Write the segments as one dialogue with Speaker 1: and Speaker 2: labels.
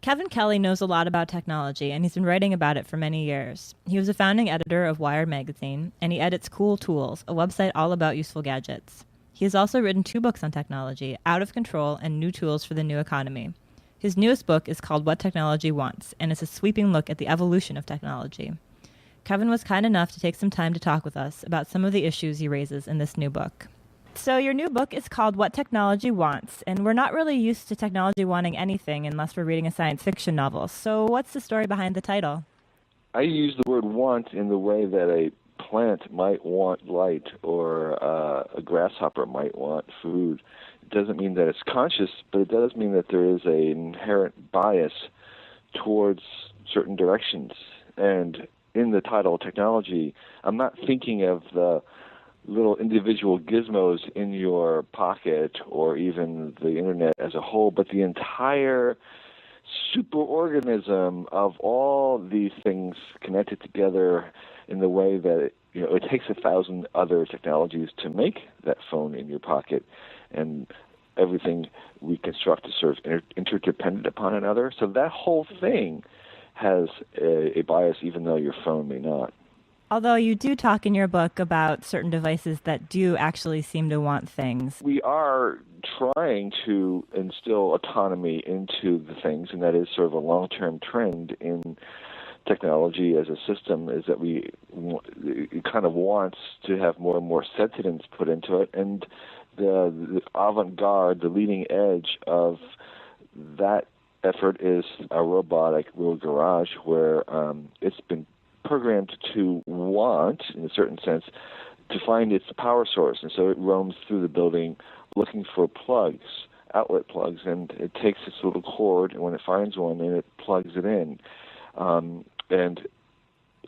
Speaker 1: Kevin Kelly knows a lot about technology, and he's been writing about it for many years. He was a founding editor of Wired magazine, and he edits Cool Tools, a website all about useful gadgets. He has also written 2 books on technology, Out of Control and New Tools for the New Economy. His newest book is called What Technology Wants, and is a sweeping look at the evolution of technology. Kevin was kind enough to take some time to talk with us about some of the issues he raises in this new book. So your new book is called What Technology Wants, and we're not really used to technology wanting anything unless we're reading a science fiction novel. So what's the story behind the title?
Speaker 2: I use the word want in the way that a plant might want light or a grasshopper might want food. It doesn't mean that it's conscious, but it does mean that there is an inherent bias towards certain directions. And in the title, technology, I'm not thinking of the little individual gizmos in your pocket or even the internet as a whole, but the entire superorganism of all these things connected together in the way that it takes 1,000 other technologies to make that phone in your pocket, and everything we construct is sort of interdependent upon another. So that whole thing has a bias, even though your phone may not.
Speaker 1: Although you do talk in your book about certain devices that do actually seem to want things.
Speaker 2: We are trying to instill autonomy into the things, and that is sort of a long-term trend in technology as a system, is that it kind of wants to have more and more sentience put into it, and the avant-garde, the leading edge of that effort is a robotic little garage where it's been programmed to want, in a certain sense, to find its power source. And so it roams through the building looking for plugs, outlet plugs, and it takes its little cord, and when it finds one, and it plugs it in. And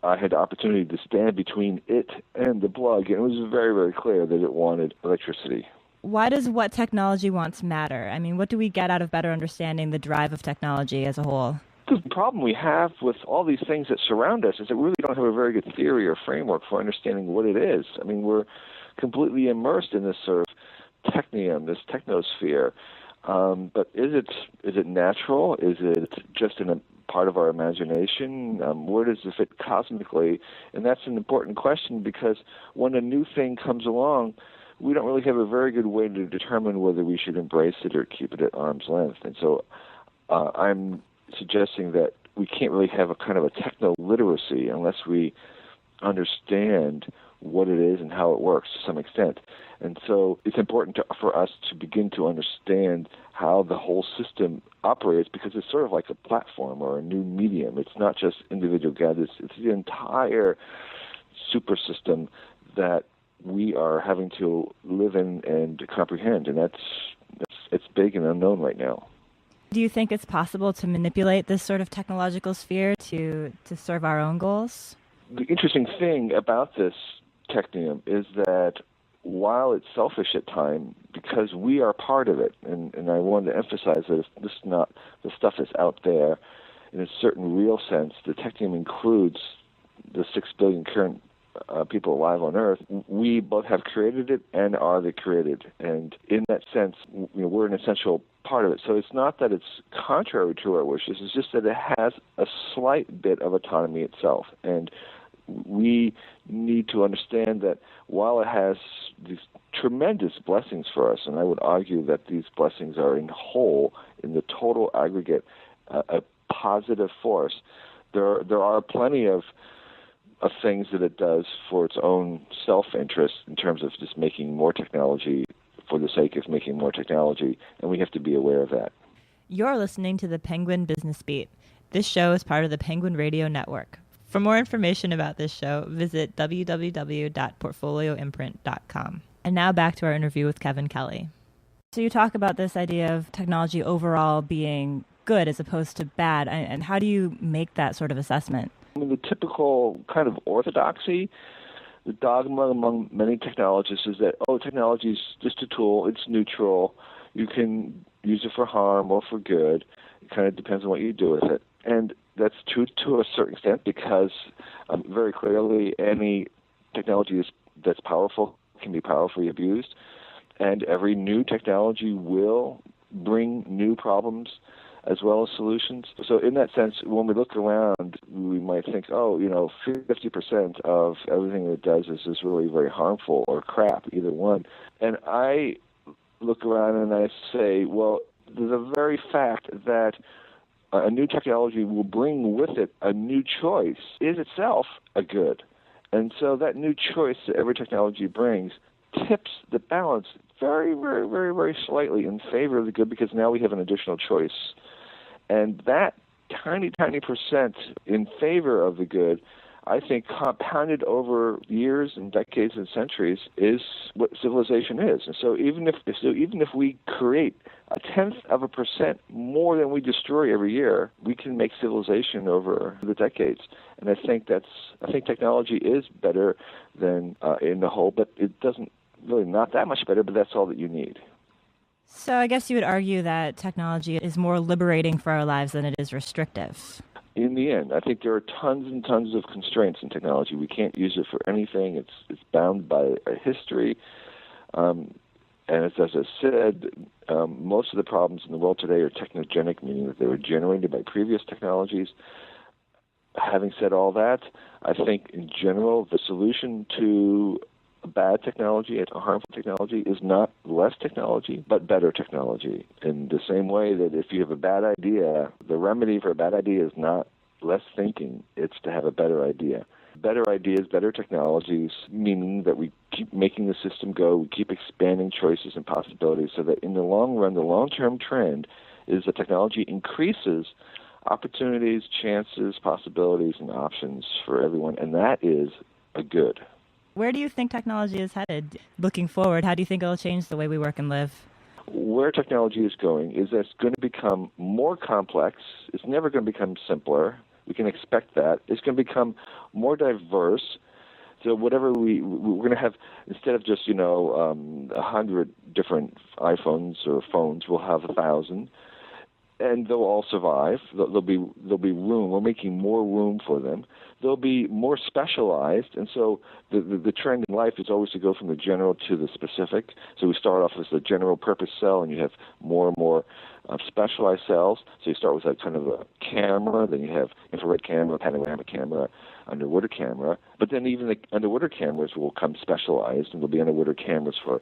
Speaker 2: I had the opportunity to stand between it and the plug, and it was very, very clear that it wanted electricity.
Speaker 1: Why does what technology wants matter? I mean, what do we get out of better understanding the drive of technology as a whole?
Speaker 2: The problem we have with all these things that surround us is that we really don't have a very good theory or framework for understanding what it is. I mean, we're completely immersed in this sort of technium, this technosphere. But is it natural? Is it just in a part of our imagination? Where does it fit cosmically? And that's an important question, because when a new thing comes along, we don't really have a very good way to determine whether we should embrace it or keep it at arm's length. And so I'm suggesting that we can't really have a kind of a techno-literacy unless we understand what it is and how it works to some extent. And so it's important for us to begin to understand how the whole system operates, because it's sort of like a platform or a new medium. It's not just individual gadgets. It's the entire super system that we are having to live in and comprehend, and it's big and unknown right now.
Speaker 1: Do you think it's possible to manipulate this sort of technological sphere to serve our own goals?
Speaker 2: The interesting thing about this technium is that while it's selfish at times, because we are part of it, and I wanted to emphasize that this is not the stuff that's out there in a certain real sense. The technium includes the 6 billion current people alive on Earth. We both have created it and are the created, and in that sense, we're an essential part of it. So it's not that it's contrary to our wishes, it's just that it has a slight bit of autonomy itself. And we need to understand that while it has these tremendous blessings for us, and I would argue that these blessings are in whole, in the total aggregate, a positive force, there are plenty of things that it does for its own self-interest in terms of just making more technology for the sake of making more technology, and we have to be aware of that.
Speaker 1: You're listening to the Penguin Business Beat. This show is part of the Penguin Radio Network. For more information about this show, visit www.portfolioimprint.com. And now back to our interview with Kevin Kelly. So you talk about this idea of technology overall being good as opposed to bad, and how do you make that sort of assessment?
Speaker 2: I mean, the typical kind of orthodoxy, the dogma among many technologists is that, technology is just a tool, it's neutral, you can use it for harm or for good, it kind of depends on what you do with it. And that's true to a certain extent, because very clearly any technology that's powerful can be powerfully abused, and every new technology will bring new problems as well as solutions. So in that sense, when we look around, we might think, 50% of everything it does is really very harmful or crap, either one. And I look around and I say, well, the very fact that a new technology will bring with it a new choice is itself a good. And so that new choice that every technology brings tips the balance very, very, very, very slightly in favor of the good, because now we have an additional choice. And that tiny, tiny percent in favor of the good, I think, compounded over years and decades and centuries, is what civilization is. And so even if we create 0.1% more than we destroy every year, we can make civilization over the decades. And I think technology is better than in the whole, but it doesn't really not that much better. But that's all that you need.
Speaker 1: So I guess you would argue that technology is more liberating for our lives than it is restrictive.
Speaker 2: In the end, I think there are tons and tons of constraints in technology. We can't use it for anything. It's bound by a history. And as I said, most of the problems in the world today are technogenic, meaning that they were generated by previous technologies. Having said all that, I think in general the solution to bad technology and harmful technology is not less technology, but better technology. In the same way that if you have a bad idea, the remedy for a bad idea is not less thinking, it's to have a better idea. Better ideas, better technologies, meaning that we keep making the system go, we keep expanding choices and possibilities, so that in the long run, the long-term trend is that technology increases opportunities, chances, possibilities, and options for everyone, and that is a good.
Speaker 1: Where do you think technology is headed looking forward? How do you think it'll change the way we work and live?
Speaker 2: Where technology is going is that it's going to become more complex. It's never going to become simpler. We can expect that. It's going to become more diverse. So whatever we're going to have, instead of just 100 different iPhones or phones, we'll have 1,000, and they'll all survive. There'll be room. We're making more room for them. They'll be more specialized, and so the trend in life is always to go from the general to the specific. So we start off as a general purpose cell, and you have more and more specialized cells. So you start with a kind of a camera, then you have infrared camera, panoramic camera, underwater camera. But then even the underwater cameras will come specialized, and there'll be underwater cameras for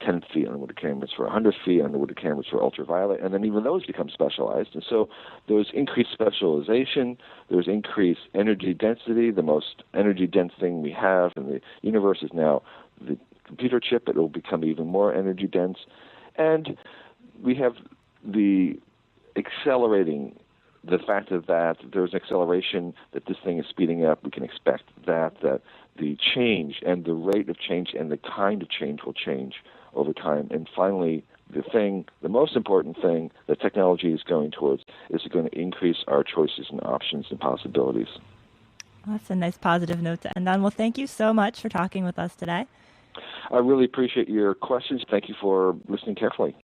Speaker 2: 10 feet, underwater cameras for 100 feet, underwater cameras for ultraviolet, and then even those become specialized. And so there's increased specialization, there's increased energy density. The most energy dense thing we have in the universe is now the computer chip. It will become even more energy dense. And we have the accelerating, the fact that there's an acceleration, that this thing is speeding up. We can expect that the change and the rate of change and the kind of change will change over time. And finally, the most important thing that technology is going towards is going to increase our choices and options and possibilities.
Speaker 1: Well, that's a nice positive note to end on. Well, thank you so much for talking with us today.
Speaker 2: I really appreciate your questions. Thank you for listening carefully.